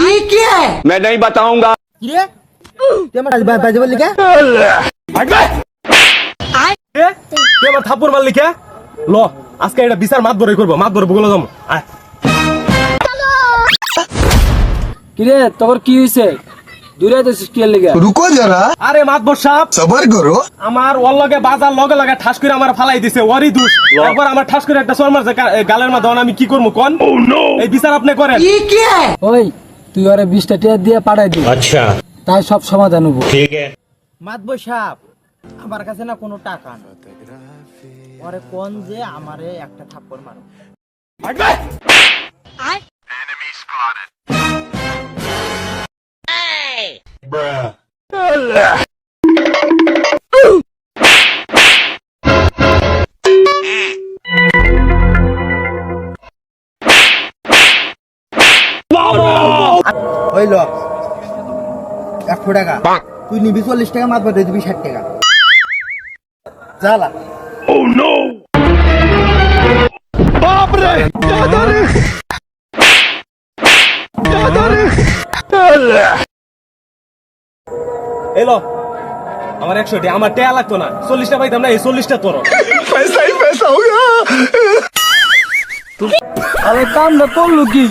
ये क्या है? मैं नहीं बताऊंगा। ये क्या मैं बाजे बोल क्या? আমার থাপ্পড় মারলি কে ল আজকে এটা বিচার মাত বড়ই করবো মাত বড় বগলে যাবো কিরে তোর কি হইছে দূরে যাচ্ছিস কি লাগা रुको जरा আরে মাতবর সাহেব सबर करो আমার ওর লগে বাজার লগে লগে ঠাস করে আমার ফালাই দিছে ওরই দোষ একবার আমার ঠাস করে একটা সর মারছে গালের মধ্যে আমি কি করবো কোন এই বিচার আপনি করেন ये क्या है? ওই তুই ওরে 20টা টাকা দিয়ে পাঠাই দি अच्छा তাই সব সমাধান হবো ठीक है। মাতবো সাহেব আমার কাছে না কোনো টাকা না ওরে কোন যে আমারে একটা থাপ্পড় মারো হইল 100 টাকা তুই নিবি 40 টাকা মাতবো দিয়ে দিবি 60 টাকা জ্বালা এলো আমার 100 টাকা আমার টাকা লাগতো না 40টা পাইতাম না এই 40টা তোর पैसा ही पैसा होगा আরে কাম না করলু কি